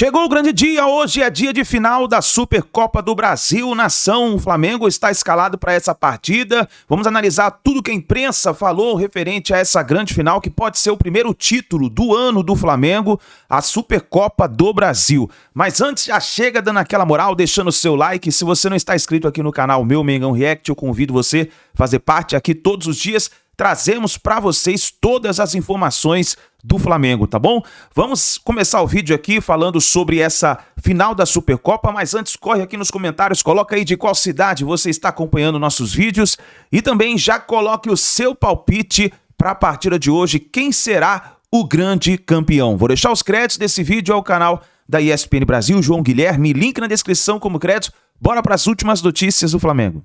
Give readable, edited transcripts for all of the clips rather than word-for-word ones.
Chegou o grande dia, hoje é dia de final da Supercopa do Brasil. Nação, o Flamengo está escalado para essa partida. Vamos analisar tudo que a imprensa falou referente a essa grande final, que pode ser o primeiro título do ano do Flamengo, a Supercopa do Brasil. Mas antes, já chega dando aquela moral, deixando o seu like. Se você não está inscrito aqui no canal Meu Mengão React, eu convido você a fazer parte aqui todos os dias. Trazemos para vocês todas as informações do Flamengo, tá bom? Vamos começar o vídeo aqui falando sobre essa final da Supercopa, mas antes corre aqui nos comentários, coloca aí de qual cidade você está acompanhando nossos vídeos e também já coloque o seu palpite para a partida de hoje, quem será o grande campeão. Vou deixar os créditos desse vídeo ao canal da ESPN Brasil, João Guilherme, link na descrição como crédito. Bora para as últimas notícias do Flamengo.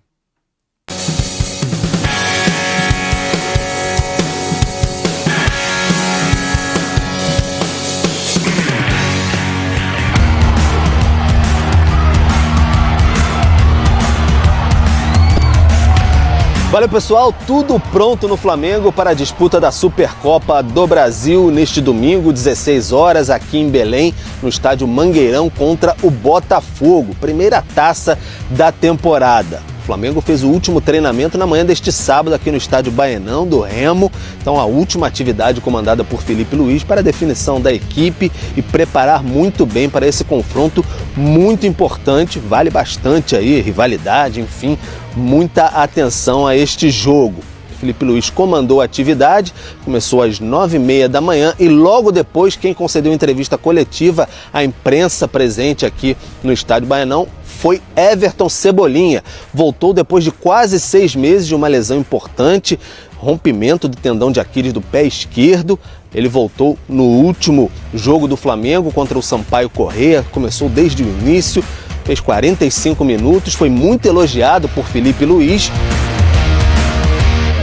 Valeu, pessoal, tudo pronto no Flamengo para a disputa da Supercopa do Brasil neste domingo, 16 horas, aqui em Belém, no estádio Mangueirão contra o Botafogo, primeira taça da temporada. O Flamengo fez o último treinamento na manhã deste sábado aqui no estádio Baenão do Remo, então a última atividade comandada por Felipe Luiz para a definição da equipe e preparar muito bem para esse confronto muito importante, vale bastante aí, rivalidade, enfim, muita atenção a este jogo. Felipe Luiz comandou a atividade, começou às 9h30 da manhã e logo depois quem concedeu entrevista coletiva à imprensa presente aqui no estádio Baenão foi Everton Cebolinha. Voltou depois de quase 6 meses de uma lesão importante, rompimento do tendão de Aquiles do pé esquerdo. Ele voltou no último jogo do Flamengo contra o Sampaio Corrêa, começou desde o início, fez 45 minutos, foi muito elogiado por Felipe Luiz.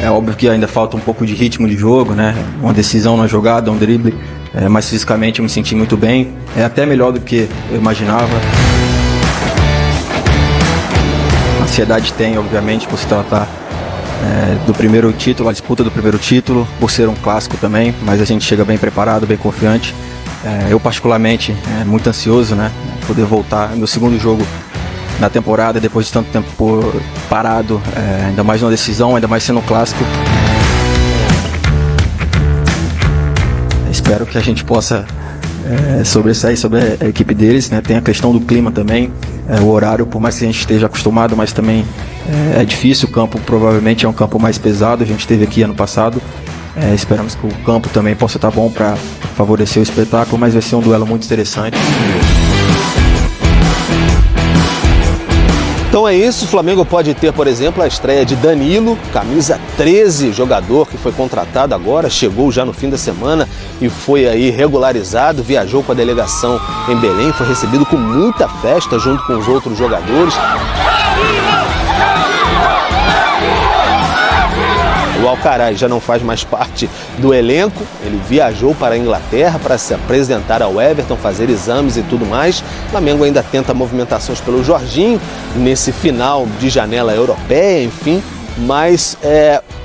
É óbvio que ainda falta um pouco de ritmo de jogo, né? Uma decisão na jogada, um drible, mas fisicamente eu me senti muito bem, é até melhor do que eu imaginava. Ansiedade tem, obviamente, por se tratar do primeiro título, a disputa do primeiro título, por ser um clássico também, mas a gente chega bem preparado, bem confiante. Eu particularmente muito ansioso, né? Poder voltar no segundo jogo na temporada, depois de tanto tempo parado, ainda mais numa decisão, ainda mais sendo um clássico. Espero que a gente possa sobressair sobre a equipe deles, né? Tem a questão do clima também, o horário, por mais que a gente esteja acostumado, mas também é difícil. O campo provavelmente é um campo mais pesado, a gente esteve aqui ano passado. Esperamos que o campo também possa estar bom para favorecer o espetáculo, mas vai ser um duelo muito interessante. Então é isso, o Flamengo pode ter, por exemplo, a estreia de Danilo, camisa 13, jogador que foi contratado agora, chegou já no fim da semana e foi aí regularizado, viajou com a delegação em Belém, foi recebido com muita festa junto com os outros jogadores. O Alcaraz já não faz mais parte do elenco, ele viajou para a Inglaterra para se apresentar ao Everton, fazer exames e tudo mais. O Flamengo ainda tenta movimentações pelo Jorginho nesse final de janela europeia, enfim, mas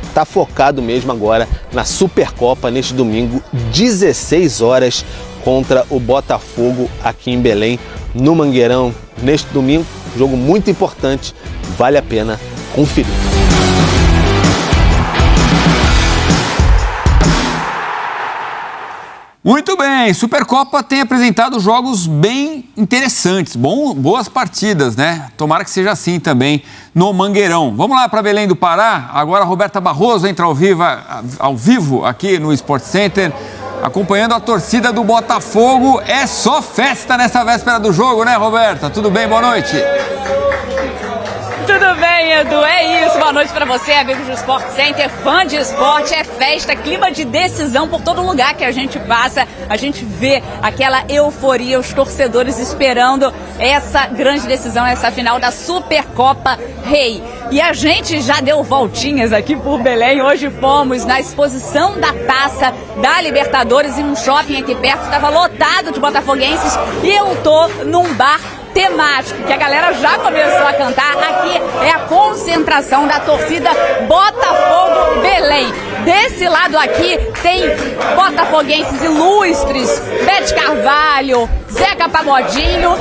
está focado mesmo agora na Supercopa neste domingo, 16 horas, contra o Botafogo aqui em Belém, no Mangueirão, neste domingo. Jogo muito importante, vale a pena conferir. Muito bem, Supercopa tem apresentado jogos bem interessantes, boas partidas, né? Tomara que seja assim também no Mangueirão. Vamos lá para Belém do Pará, agora a Roberta Barroso entra ao vivo aqui no Sport Center, acompanhando a torcida do Botafogo. É só festa nessa véspera do jogo, né, Roberta? Tudo bem? Boa noite. Tudo bem, Edu? É isso. Boa noite pra você, amigos do Sport Center, fã de esporte. É festa, clima de decisão por todo lugar que a gente passa. A gente vê aquela euforia, os torcedores esperando essa grande decisão, essa final da Supercopa Rei. E a gente já deu voltinhas aqui por Belém. Hoje fomos na exposição da taça da Libertadores em um shopping aqui perto. Estava lotado de botafoguenses e eu tô num bar temático, que a galera já começou a cantar. Aqui é a concentração da torcida Botafogo Belém. Desse lado aqui tem botafoguenses ilustres, Bete Carvalho, Zeca Pagodinho.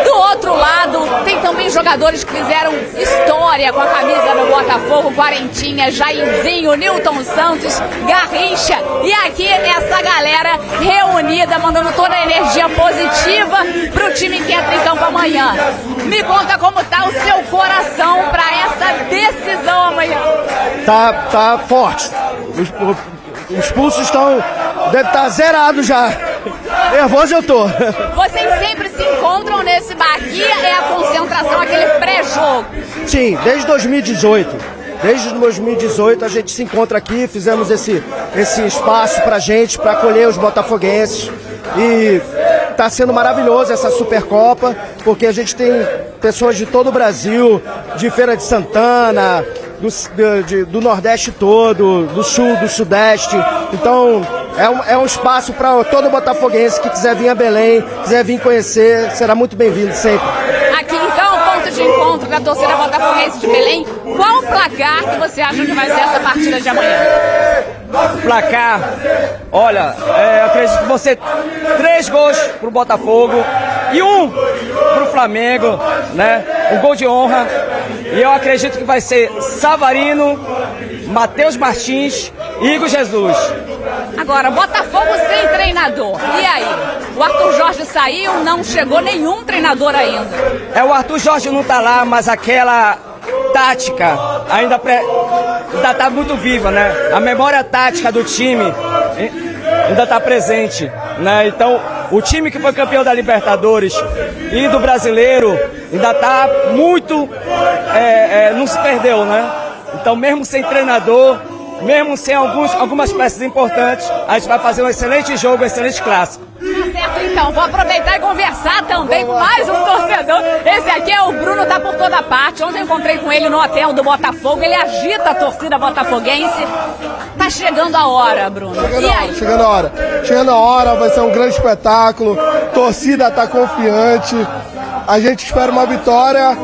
Do outro lado tem também jogadores que fizeram história com a camisa do Botafogo, Quarentinha, Jairzinho, Nilton Santos, Garrincha. E aqui essa galera reunida, mandando toda a energia positiva pro time que entra em campo amanhã. Me conta como tá o seu coração para essa decisão amanhã. Tá forte. Os pulsos deve estar zerados já. Nervoso eu tô. Vocês sempre se encontram nesse bar. Aqui é a concentração, aquele pré-jogo. Sim, desde 2018. Desde 2018 a gente se encontra aqui, fizemos esse espaço pra gente, pra acolher os botafoguenses. E tá sendo maravilhoso essa Supercopa, porque a gente tem pessoas de todo o Brasil, de Feira de Santana, do Nordeste todo, do Sul, do Sudeste. Então é um espaço para todo botafoguense que quiser vir a Belém, quiser vir conhecer, será muito bem-vindo sempre. Aqui então, ponto de encontro da torcida botafoguense de Belém. Qual o placar que você acha que vai ser essa partida de amanhã? Placar, olha, eu acredito que vão ser 3 gols pro Botafogo e 1 pro Flamengo, né? Um gol de honra. E eu acredito que vai ser Savarino, Matheus Martins e Igor Jesus. Agora, Botafogo sem treinador. E aí? O Arthur Jorge saiu, não chegou nenhum treinador ainda. O Arthur Jorge não tá lá, mas aquela tática ainda tá muito viva, né? A memória tática do time ainda tá presente, né? Então, o time que foi campeão da Libertadores e do Brasileiro ainda tá muito... não se perdeu, né? Então, mesmo sem treinador, mesmo sem algumas peças importantes, a gente vai fazer um excelente jogo, um excelente clássico. Tá certo, então. Vou aproveitar e conversar também com mais um torcedor. Esse aqui é o Bruno, tá por toda parte. Ontem eu encontrei com ele no hotel do Botafogo. Ele agita a torcida botafoguense. Tá chegando a hora, Bruno. E aí? Chegando a hora. Chegando a hora, vai ser um grande espetáculo. Torcida tá confiante. A gente espera uma vitória.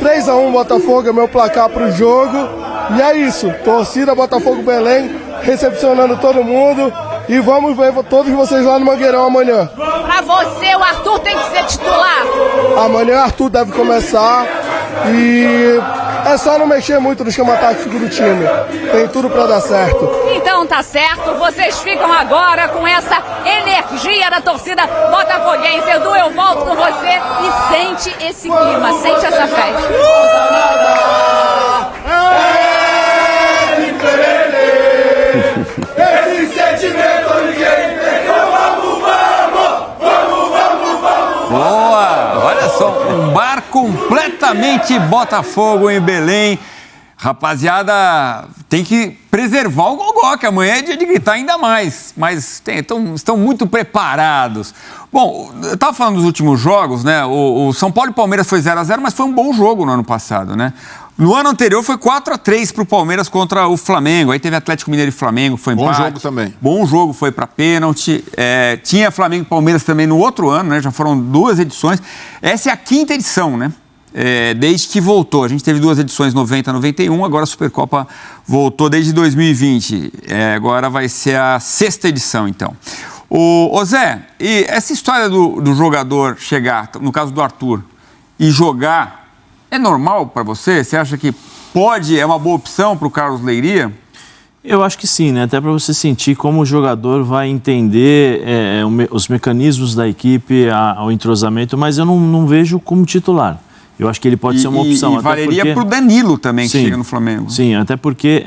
3-1 Botafogo é meu placar pro jogo. E é isso. Torcida Botafogo Belém recepcionando todo mundo. E vamos ver todos vocês lá no Mangueirão amanhã. Pra você, o Arthur tem que ser titular. Amanhã o Arthur deve começar. E é só não mexer muito no esquema tático do time. Tem tudo pra dar certo. Então tá certo. Vocês ficam agora com essa energia da torcida botafoguense. Edu, eu volto com você e sente esse clima, sente essa festa. Esse sentimento ninguém pegou. Boa! Olha só, um bar completamente Botafogo em Belém. Rapaziada, tem que preservar o gogó, que amanhã é dia de gritar ainda mais. Mas estão muito preparados. Bom, eu estava falando dos últimos jogos, né? O São Paulo e Palmeiras foi 0-0, mas foi um bom jogo no ano passado, né? No ano anterior foi 4-3 para o Palmeiras contra o Flamengo. Aí teve Atlético Mineiro e Flamengo, foi empate. Bom jogo também. Bom jogo, foi para pênalti. Tinha Flamengo e Palmeiras também no outro ano, né? Já foram 2 edições. Essa é a 5ª edição, né? Desde que voltou. A gente teve 2 edições, 90 e 91, agora a Supercopa voltou desde 2020. Agora vai ser a 6ª edição, então. Ô Zé, e essa história do jogador chegar, no caso do Arthur, e jogar, é normal para você? Você acha que é uma boa opção para o Carlos Leiria? Eu acho que sim, né? Até para você sentir como o jogador vai entender os mecanismos da equipe, o entrosamento, mas eu não vejo como titular. Eu acho que ele pode ser uma opção. E valeria para o Danilo também, que chega no Flamengo. Sim, até porque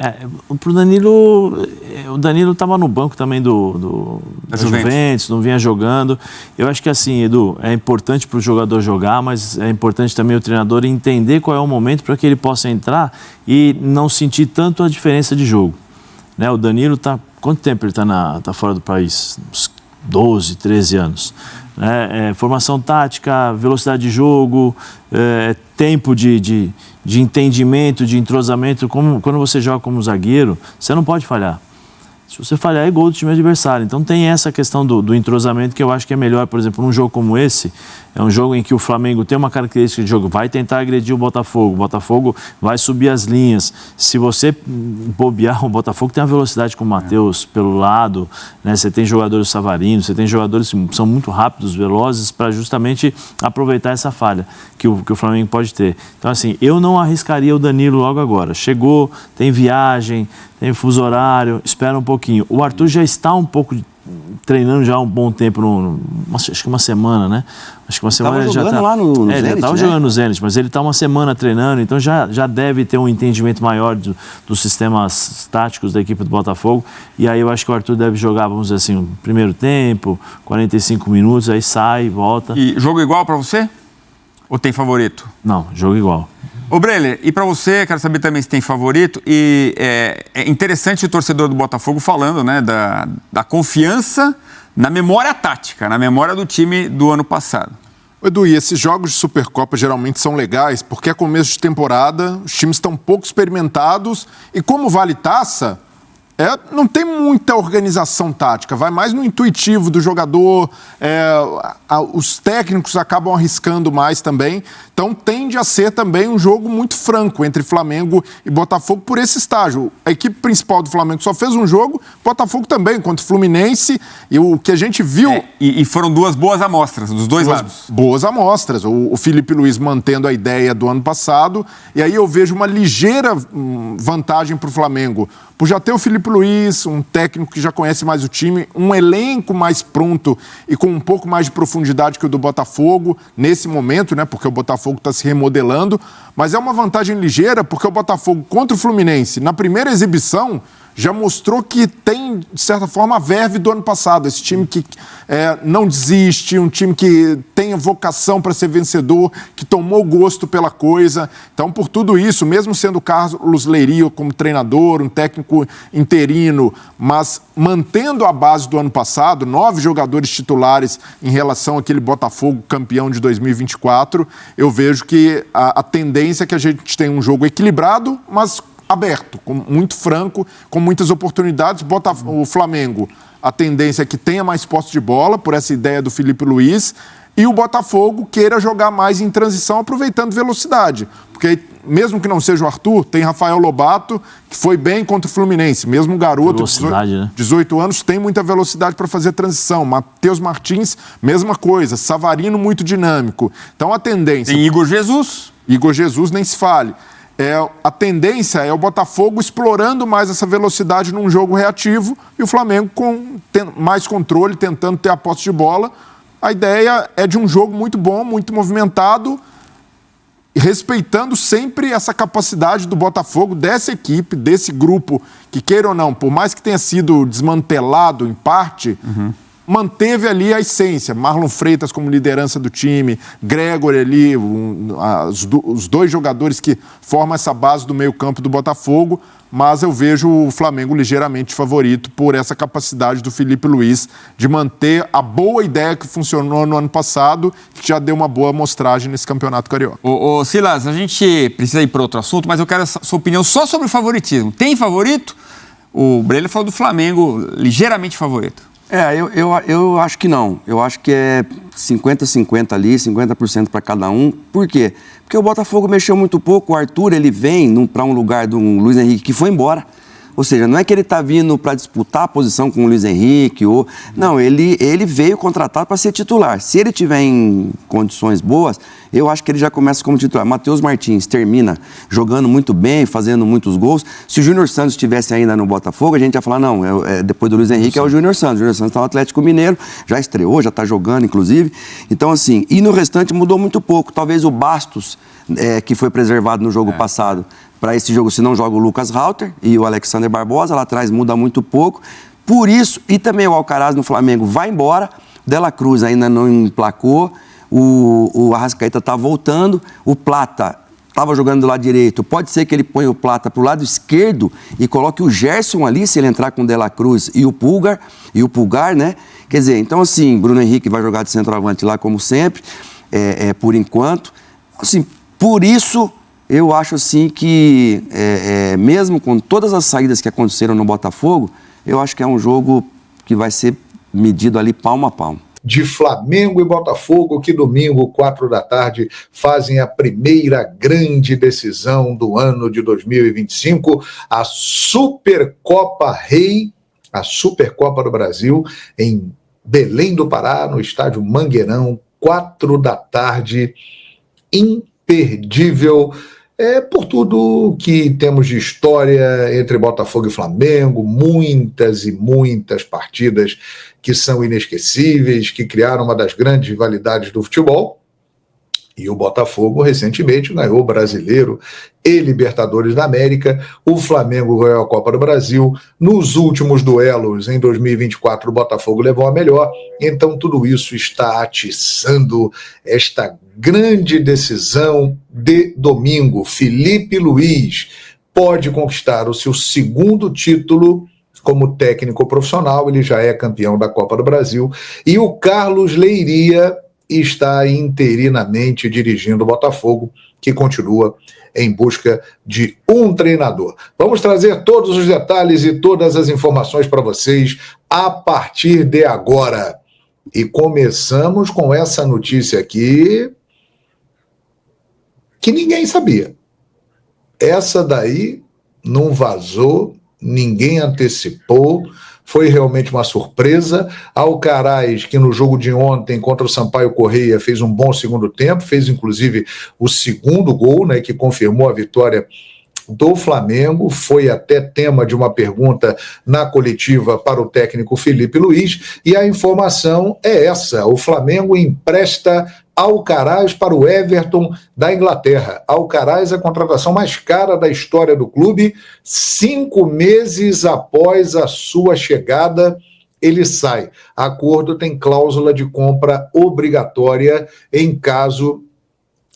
para o Danilo, o Danilo estava no banco também da Juventus, não vinha jogando. Eu acho que assim, Edu, é importante para o jogador jogar, mas é importante também o treinador entender qual é o momento para que ele possa entrar e não sentir tanto a diferença de jogo. Né? O Danilo está... Quanto tempo ele está fora do país? Uns 12, 13 anos. Formação tática, velocidade de jogo, tempo de entendimento, de entrosamento. Quando você joga como zagueiro, você não pode falhar. Se você falhar, é gol do time adversário. Então tem essa questão do entrosamento que eu acho que é melhor, por exemplo, num jogo como esse, é um jogo em que o Flamengo tem uma característica de jogo, vai tentar agredir o Botafogo vai subir as linhas. Se você bobear, o Botafogo tem uma velocidade com o Matheus pelo lado, né? Você tem jogadores Savarino, você tem jogadores que são muito rápidos, velozes, para justamente aproveitar essa falha que o Flamengo pode ter. Então, assim, eu não arriscaria o Danilo logo agora. Chegou, tem viagem, tem fuso horário, espera um pouquinho. O Arthur já está um pouco treinando já há um bom tempo, acho que uma semana, né? Acho que uma semana ele já está lá no Zenit, ele estava jogando no Zenit, mas ele está uma semana treinando, então já deve ter um entendimento maior dos sistemas táticos da equipe do Botafogo. E aí eu acho que o Arthur deve jogar, vamos dizer assim, o primeiro tempo, 45 minutos, aí sai, volta. E jogo igual para você? Ou tem favorito? Não, jogo igual. Ô, Breler, e para você, quero saber também se tem favorito. E é interessante o torcedor do Botafogo falando, né, da confiança na memória tática, na memória do time do ano passado. Edu, e esses jogos de Supercopa geralmente são legais porque é começo de temporada, os times estão pouco experimentados e como vale taça, não tem muita organização tática, vai mais no intuitivo do jogador, os técnicos acabam arriscando mais também, então tende a ser também um jogo muito franco entre Flamengo e Botafogo por esse estágio. A equipe principal do Flamengo só fez um jogo, Botafogo também, contra o Fluminense, e o que a gente viu... E foram duas boas amostras, dos dois lados. Boas amostras, o Felipe Luiz mantendo a ideia do ano passado, e aí eu vejo uma ligeira vantagem para o Flamengo, por já ter o Felipe Luiz, um técnico que já conhece mais o time, um elenco mais pronto e com um pouco mais de profundidade que o do Botafogo, nesse momento, né? Porque o Botafogo está se remodelando, mas é uma vantagem ligeira porque o Botafogo contra o Fluminense, na primeira exibição, já mostrou que tem, de certa forma, a verve do ano passado. Esse time que não desiste, um time que tem vocação para ser vencedor, que tomou gosto pela coisa. Então, por tudo isso, mesmo sendo o Carlos Leiria como treinador, um técnico interino, mas mantendo a base do ano passado, 9 jogadores titulares em relação àquele Botafogo campeão de 2024, eu vejo que a tendência é que a gente tenha um jogo equilibrado, mas aberto, muito franco, com muitas oportunidades. O Flamengo, a tendência é que tenha mais posse de bola, por essa ideia do Felipe Luiz, e o Botafogo queira jogar mais em transição, aproveitando velocidade. Porque, mesmo que não seja o Arthur, tem Rafael Lobato, que foi bem contra o Fluminense. Mesmo garoto, 18 anos, tem muita velocidade para fazer transição. Matheus Martins, mesma coisa. Savarino, muito dinâmico. Então, a tendência... Tem Igor Jesus. Igor Jesus, nem se fale. A tendência é o Botafogo explorando mais essa velocidade num jogo reativo e o Flamengo com mais controle, tentando ter a posse de bola. A ideia é de um jogo muito bom, muito movimentado, respeitando sempre essa capacidade do Botafogo, dessa equipe, desse grupo, que queira ou não, por mais que tenha sido desmantelado em parte... manteve ali a essência. Marlon Freitas como liderança do time, Gregor ali, os dois jogadores que formam essa base do meio-campo do Botafogo, mas eu vejo o Flamengo ligeiramente favorito por essa capacidade do Felipe Luiz de manter a boa ideia que funcionou no ano passado, que já deu uma boa amostragem nesse Campeonato Carioca. Ô Silas, a gente precisa ir para outro assunto, mas eu quero a sua opinião só sobre o favoritismo. Tem favorito? O Breler falou do Flamengo ligeiramente favorito. Eu acho que não. Eu acho que é 50-50 ali, 50% para cada um. Por quê? Porque o Botafogo mexeu muito pouco. O Arthur, ele vem para um lugar do Luiz Henrique que foi embora. Ou seja, não é que ele está vindo para disputar a posição com o Luiz Henrique. Não, ele veio contratado para ser titular. Se ele tiver em condições boas, eu acho que ele já começa como titular. Matheus Martins termina jogando muito bem, fazendo muitos gols. Se o Júnior Santos estivesse ainda no Botafogo, a gente ia falar, não, depois do Luiz Henrique é o Júnior Santos. O Júnior Santos está no Atlético Mineiro, já estreou, já está jogando, inclusive. Então, assim, e no restante mudou muito pouco. Talvez o Bastos, que foi preservado no jogo passado, para esse jogo, se não joga o Lucas Rauter e o Alexander Barbosa, lá atrás muda muito pouco. Por isso, e também o Alcaraz no Flamengo vai embora, De La Cruz ainda não emplacou, o Arrascaeta está voltando, o Plata estava jogando do lado direito, pode ser que ele ponha o Plata para o lado esquerdo e coloque o Gerson ali, se ele entrar com o De La Cruz e o Pulgar, né? Quer dizer, então assim, Bruno Henrique vai jogar de centroavante lá como sempre, por enquanto. Assim, por isso... Eu acho assim que, mesmo com todas as saídas que aconteceram no Botafogo, eu acho que é um jogo que vai ser medido ali palmo a palmo. De Flamengo e Botafogo, que domingo, 4 da tarde, fazem a primeira grande decisão do ano de 2025, a Supercopa Rei, a Supercopa do Brasil, em Belém do Pará, no estádio Mangueirão, 4 da tarde, imperdível. Por tudo que temos de história entre Botafogo e Flamengo, muitas e muitas partidas que são inesquecíveis, que criaram uma das grandes rivalidades do futebol. E o Botafogo recentemente ganhou o Brasileiro e Libertadores da América. O Flamengo ganhou a Copa do Brasil. Nos últimos duelos, em 2024, o Botafogo levou a melhor. Então tudo isso está atiçando esta grande decisão de domingo. Felipe Luiz pode conquistar o seu segundo título como técnico profissional. Ele já é campeão da Copa do Brasil. E o Carlos Leiria está interinamente dirigindo o Botafogo, que continua em busca de um treinador. Vamos trazer todos os detalhes e todas as informações para vocês a partir de agora. E começamos com essa notícia aqui que ninguém sabia. Essa daí não vazou, ninguém antecipou. Foi realmente uma surpresa. Alcaraz, que no jogo de ontem contra o Sampaio Corrêa fez um bom segundo tempo, fez inclusive o segundo gol, né, que confirmou a vitória do Flamengo, foi até tema de uma pergunta na coletiva para o técnico Felipe Luiz, e a informação é essa: o Flamengo empresta Alcaraz para o Everton da Inglaterra. Alcaraz é a contratação mais cara da história do clube. 5 meses após a sua chegada, ele sai. Acordo tem cláusula de compra obrigatória em caso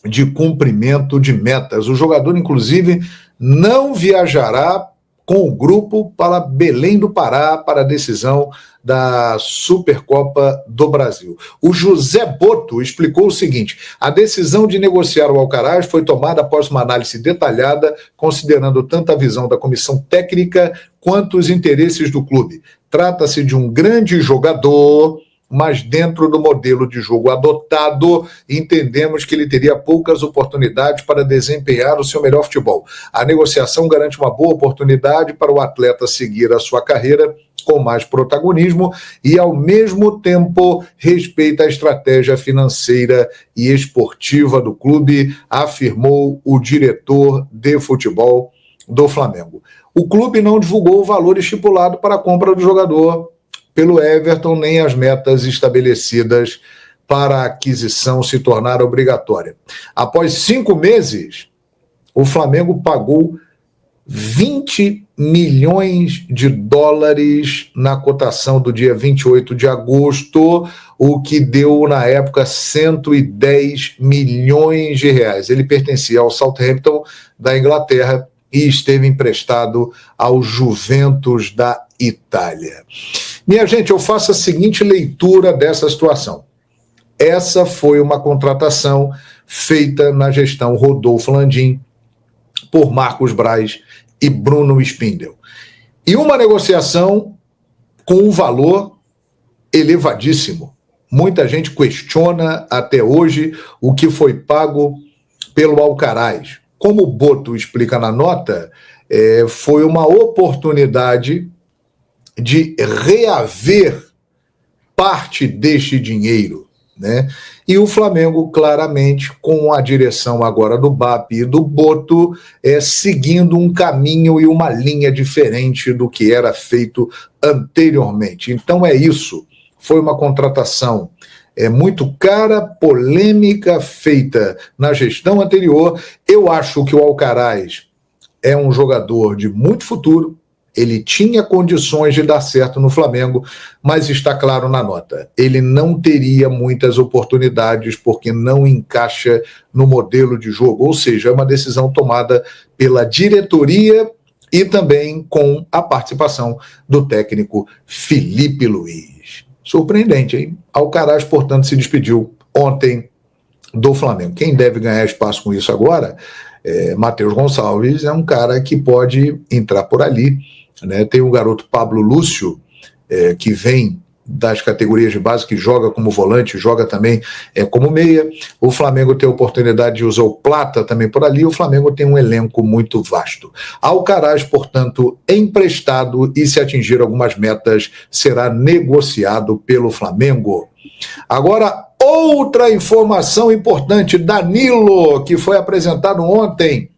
de cumprimento de metas. O jogador, inclusive, não viajará com o grupo para Belém do Pará para a decisão da Supercopa do Brasil. O José Boto explicou o seguinte: a decisão de negociar o Alcaraz foi tomada após uma análise detalhada, considerando tanto a visão da comissão técnica quanto os interesses do clube. Trata-se de um grande jogador, mas dentro do modelo de jogo adotado, entendemos que ele teria poucas oportunidades para desempenhar o seu melhor futebol. A negociação garante uma boa oportunidade para o atleta seguir a sua carreira com mais protagonismo e, ao mesmo tempo, respeita a estratégia financeira e esportiva do clube, afirmou o diretor de futebol do Flamengo. O clube não divulgou o valor estipulado para a compra do jogador pelo Everton, nem as metas estabelecidas para a aquisição se tornar obrigatória. Após 5 meses, o Flamengo pagou 20 milhões de dólares na cotação do dia 28 de agosto, o que deu, na época, 110 milhões de reais. Ele pertencia ao Southampton da Inglaterra e esteve emprestado ao Juventus da Itália. Minha gente, eu faço a seguinte leitura dessa situação. Essa foi uma contratação feita na gestão Rodolfo Landim por Marcos Braz e Bruno Spindel. E uma negociação com um valor elevadíssimo. Muita gente questiona até hoje o que foi pago pelo Alcaraz. Como o Boto explica na nota, foi uma oportunidade de reaver parte deste dinheiro, né? E o Flamengo, claramente, com a direção agora do BAP e do Boto, seguindo um caminho e uma linha diferente do que era feito anteriormente. Então é isso, foi uma contratação muito cara, polêmica, feita na gestão anterior. Eu acho que o Alcaraz é um jogador de muito futuro. Ele tinha condições de dar certo no Flamengo, mas está claro na nota. Ele não teria muitas oportunidades porque não encaixa no modelo de jogo. Ou seja, é uma decisão tomada pela diretoria e também com a participação do técnico Felipe Luiz. Surpreendente, hein? Alcaraz, portanto, se despediu ontem do Flamengo. Quem deve ganhar espaço com isso agora Matheus Gonçalves é um cara que pode entrar por ali, né? Tem o garoto Pablo Lúcio, que vem das categorias de base, que joga como volante, joga também como meia. O Flamengo tem a oportunidade de usar o Plata também por ali. O Flamengo tem um elenco muito vasto. Alcaraz, portanto, emprestado, e se atingir algumas metas, será negociado pelo Flamengo. Agora, outra informação importante: Danilo, que foi apresentado ontem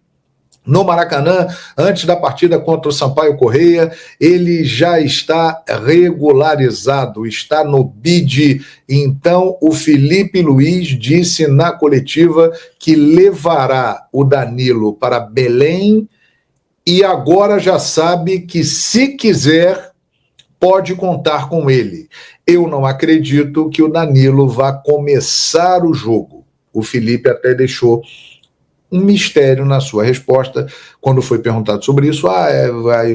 no Maracanã, antes da partida contra o Sampaio Corrêa, ele já está regularizado, está no BID. Então, o Felipe Luiz disse na coletiva que levará o Danilo para Belém e agora já sabe que, se quiser, pode contar com ele. Eu não acredito que o Danilo vá começar o jogo. O Felipe até deixou um mistério na sua resposta, quando foi perguntado sobre isso.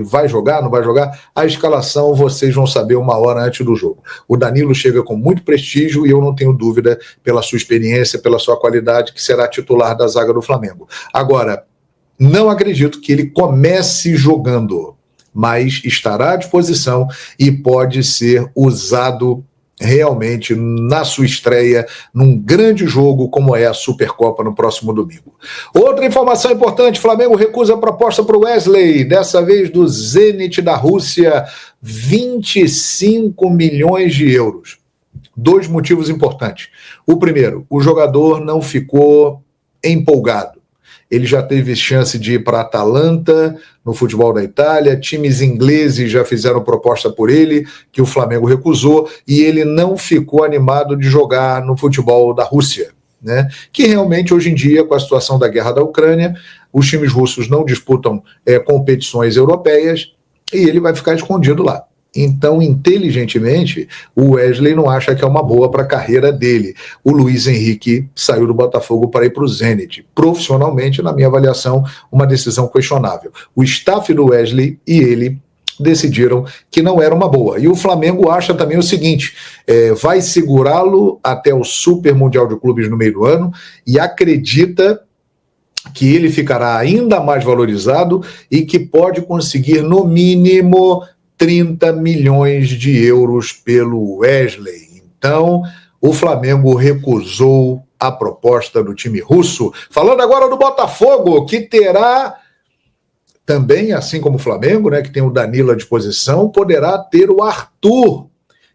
Vai jogar, não vai jogar? A escalação vocês vão saber uma hora antes do jogo. O Danilo chega com muito prestígio e eu não tenho dúvida, pela sua experiência, pela sua qualidade, que será titular da zaga do Flamengo. Agora, não acredito que ele comece jogando, mas estará à disposição e pode ser usado realmente na sua estreia num grande jogo como é a Supercopa no próximo domingo. Outra informação importante: Flamengo recusa a proposta para o Wesley, dessa vez do Zenit da Rússia, 25 milhões de euros. 2 motivos importantes. O primeiro, o jogador não ficou empolgado. Ele já teve chance de ir para a Atalanta, no futebol da Itália, times ingleses já fizeram proposta por ele, que o Flamengo recusou, e ele não ficou animado de jogar no futebol da Rússia, né? Que realmente, hoje em dia, com a situação da guerra da Ucrânia, os times russos não disputam competições europeias e ele vai ficar escondido lá. Então, inteligentemente, o Wesley não acha que é uma boa para a carreira dele. O Luiz Henrique saiu do Botafogo para ir para o Zenit. Profissionalmente, na minha avaliação, uma decisão questionável. O staff do Wesley e ele decidiram que não era uma boa. E o Flamengo acha também o seguinte: vai segurá-lo até o Super Mundial de Clubes no meio do ano e acredita que ele ficará ainda mais valorizado e que pode conseguir, no mínimo, 30 milhões de euros pelo Wesley. Então, o Flamengo recusou a proposta do time russo. Falando agora do Botafogo, que terá também, assim como o Flamengo, né, que tem o Danilo à disposição, poderá ter o Arthur,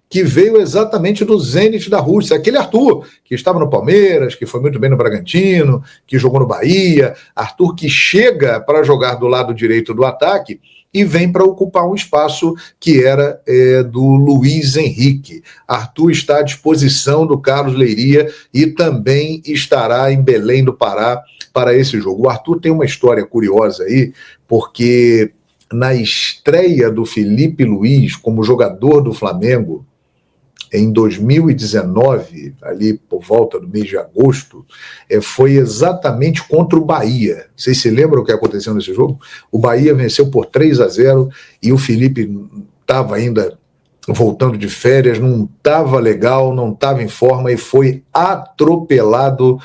que veio exatamente do Zenit da Rússia. Aquele Arthur que estava no Palmeiras, que foi muito bem no Bragantino, que jogou no Bahia. Arthur que chega para jogar do lado direito do ataque e vem para ocupar um espaço que era do Luiz Henrique. Arthur está à disposição do Carlos Leiria e também estará em Belém do Pará para esse jogo. O Arthur tem uma história curiosa aí, porque na estreia do Felipe Luiz como jogador do Flamengo, em 2019, ali por volta do mês de agosto, foi exatamente contra o Bahia. Vocês se lembram o que aconteceu nesse jogo? O Bahia venceu por 3-0 e o Felipe estava ainda voltando de férias, não estava legal, não estava em forma e foi atropelado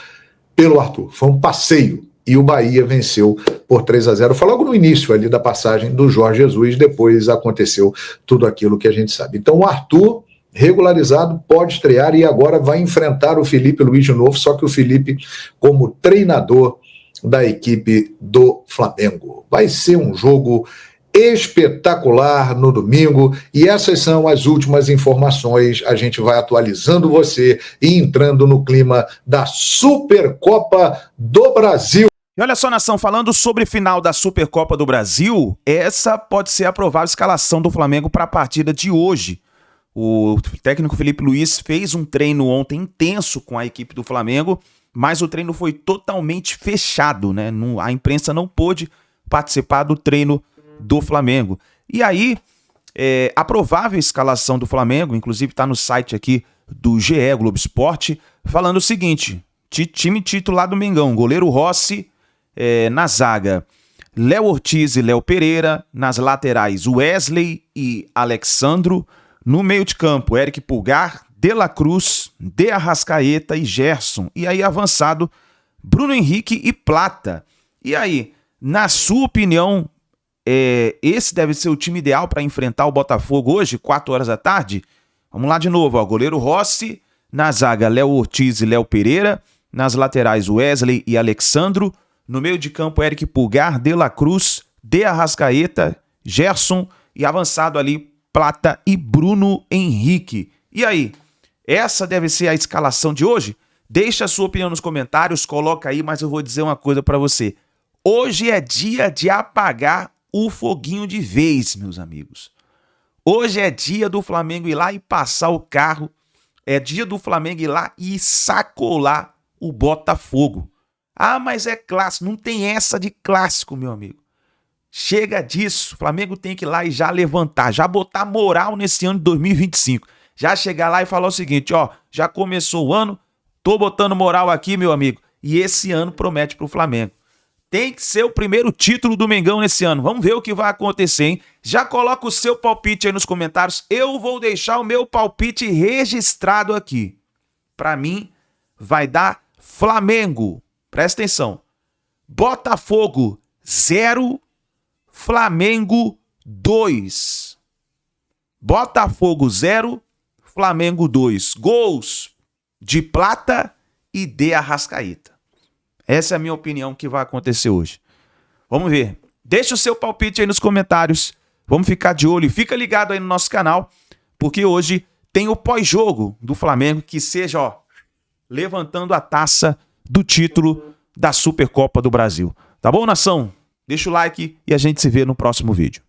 pelo Arthur. Foi um passeio. E o Bahia venceu por 3-0. Foi logo no início ali da passagem do Jorge Jesus, depois aconteceu tudo aquilo que a gente sabe. Então o Arthur, regularizado, pode estrear e agora vai enfrentar o Felipe Luiz de novo, só que o Felipe como treinador da equipe do Flamengo. Vai ser um jogo espetacular no domingo e essas são as últimas informações. A gente vai atualizando você e entrando no clima da Supercopa do Brasil. E olha só, nação, falando sobre final da Supercopa do Brasil, essa pode ser a provável escalação do Flamengo para a partida de hoje. O técnico Felipe Luiz fez um treino ontem intenso com a equipe do Flamengo, mas o treino foi totalmente fechado, né? A imprensa não pôde participar do treino do Flamengo. E aí, a provável escalação do Flamengo, inclusive está no site aqui do GE Globo Esporte, falando o seguinte: time titular do Mengão, goleiro Rossi, na zaga Léo Ortiz e Léo Pereira, nas laterais Wesley e Alexandro, no meio de campo, Eric Pulgar, De La Cruz, De Arrascaeta e Gerson. E aí avançado, Bruno Henrique e Plata. E aí, na sua opinião, esse deve ser o time ideal para enfrentar o Botafogo hoje, 4 horas da tarde? Vamos lá de novo, ó. Goleiro Rossi, na zaga Léo Ortiz e Léo Pereira, nas laterais Wesley e Alexandro, no meio de campo Eric Pulgar, De La Cruz, De Arrascaeta, Gerson e avançado ali Plata e Bruno Henrique. E aí, essa deve ser a escalação de hoje? Deixa a sua opinião nos comentários, coloca aí, mas eu vou dizer uma coisa para você. Hoje é dia de apagar o foguinho de vez, meus amigos. Hoje é dia do Flamengo ir lá e passar o carro. É dia do Flamengo ir lá e sacolar o Botafogo. Ah, mas é clássico. Não tem essa de clássico, meu amigo. Chega disso. O Flamengo tem que ir lá e já levantar, já botar moral nesse ano de 2025. Já chegar lá e falar o seguinte, ó, já começou o ano, tô botando moral aqui, meu amigo, e esse ano promete pro Flamengo. Tem que ser o primeiro título do Mengão nesse ano. Vamos ver o que vai acontecer, hein? Já coloca o seu palpite aí nos comentários. Eu vou deixar o meu palpite registrado aqui. Pra mim, vai dar Flamengo. Presta atenção. Botafogo 0, Flamengo 2. Botafogo 0, Flamengo 2. Gols de Plata e De Arrascaeta. Essa é a minha opinião que vai acontecer hoje. Vamos ver. Deixa o seu palpite aí nos comentários. Vamos ficar de olho e fica ligado aí no nosso canal, porque hoje tem o pós-jogo do Flamengo, que seja, ó, levantando a taça do título da Supercopa do Brasil. Tá bom, nação? Deixa o like e a gente se vê no próximo vídeo.